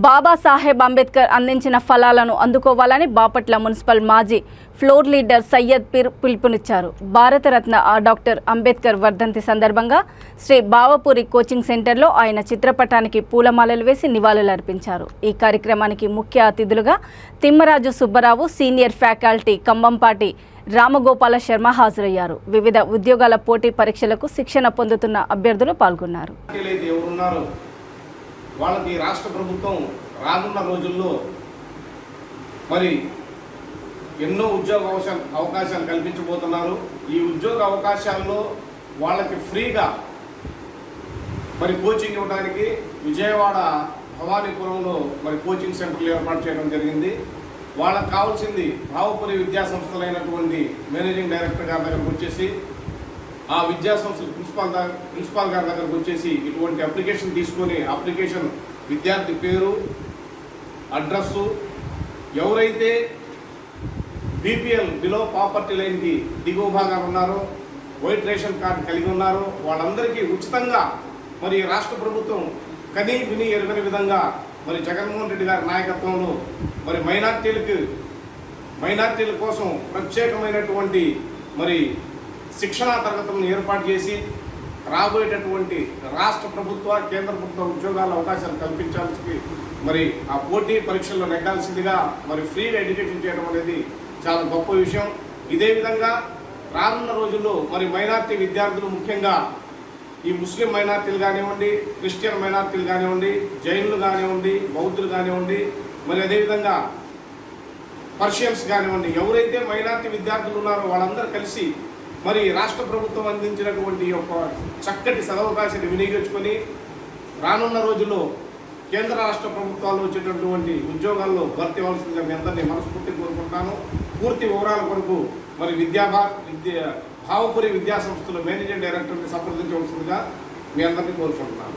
బాబాసాహెబ్ అంబేద్కర్ అందించిన ఫలాలను అందుకోవాలని బాపట్ల మున్సిపల్ మాజీ ఫ్లోర్ లీడర్ సయ్యద్ పీర్ పిలుపునిచ్చారు. భారతరత్న డాక్టర్ అంబేద్కర్ వర్ధంతి సందర్భంగా శ్రీ బావపూరి కోచింగ్ సెంటర్లో ఆయన చిత్రపటానికి పూలమాలలు వేసి నివాళులర్పించారు. ఈ కార్యక్రమానికి ముఖ్య అతిథులుగా తిమ్మరాజు సుబ్బరావు, సీనియర్ ఫ్యాకల్టీ కంబంపాటి రామగోపాల శర్మ హాజరయ్యారు. వివిధ ఉద్యోగాల పోటీ పరీక్షలకు శిక్షణ పొందుతున్న అభ్యర్థులు పాల్గొన్నారు. వాళ్ళకి రాష్ట్ర ప్రభుత్వం రానున్న రోజుల్లో మరి ఎన్నో ఉద్యోగ అవకాశాలు కల్పించబోతున్నారు. ఈ ఉద్యోగ అవకాశాల్లో వాళ్ళకి ఫ్రీగా మరి కోచింగ్ ఇవ్వడానికి విజయవాడ భవానీపురంలో మరి కోచింగ్ సెంటర్లు ఏర్పాటు చేయడం జరిగింది. వాళ్ళకి కావాల్సింది భావపురి విద్యాసంస్థలైనటువంటి మేనేజింగ్ డైరెక్టర్ గారి దగ్గరకు వచ్చేసి, ఆ విద్యాసంస్థల ప్రిన్సిపాల్ గారి దగ్గరకు వచ్చేసి ఇటువంటి అప్లికేషన్ తీసుకొని అప్లికేషన్ విద్యార్థి పేరు, అడ్రస్సు, ఎవరైతే బీపీఎల్ బిలో పావర్టీ లైన్కి దిగువ భాగాన ఉన్నారో, వైట్ రేషన్ కార్డు కలిగి ఉన్నారో వాళ్ళందరికీ ఉచితంగా మరి రాష్ట్ర ప్రభుత్వం కనీ విని ఎరుగని విధంగా మరి జగన్మోహన్ రెడ్డి గారి నాయకత్వంలో మరి మైనార్టీల కోసం ప్రత్యేకమైనటువంటి మరి శిక్షణా తరగతులను ఏర్పాటు చేసి రాబోయేటటువంటి రాష్ట్ర ప్రభుత్వ, కేంద్ర ప్రభుత్వ ఉద్యోగాల అవకాశాలు కల్పించాల్సి మరి ఆ పోటీ పరీక్షల్లో నెగ్గాల్సిందిగా మరి ఫ్రీగా ఎడ్యుకేషన్ చేయడం అనేది చాలా గొప్ప విషయం. ఇదే విధంగా రానున్న రోజుల్లో మరి మైనార్టీ విద్యార్థులు, ముఖ్యంగా ఈ ముస్లిం మైనార్టీలు కానివ్వండి, క్రిస్టియన్ మైనార్టీలు కానివ్వండి, జైనులు కానివ్వండి, బౌద్ధులు కానివ్వండి, మరి అదేవిధంగా పర్షియన్స్ కానివ్వండి, ఎవరైతే మైనార్టీ విద్యార్థులు ఉన్నారో వాళ్ళందరూ కలిసి మరి రాష్ట్ర ప్రభుత్వం అందించినటువంటి ఒక చక్కటి సదవకాశాన్ని వినియోగించుకొని రానున్న రోజుల్లో కేంద్ర రాష్ట్ర ప్రభుత్వాల్లో వచ్చేటటువంటి ఉద్యోగాల్లో భర్తీ అవ్వాల్సిందిగా మీ అందరినీ మనస్ఫూర్తి కోరుకుంటాను. పూర్తి వివరాల కొరకు మరి భావపురి విద్యాసంస్థలు మేనేజింగ్ డైరెక్టర్ని సంప్రదించవలసిందిగా మీ అందరినీ కోరుకుంటున్నాను.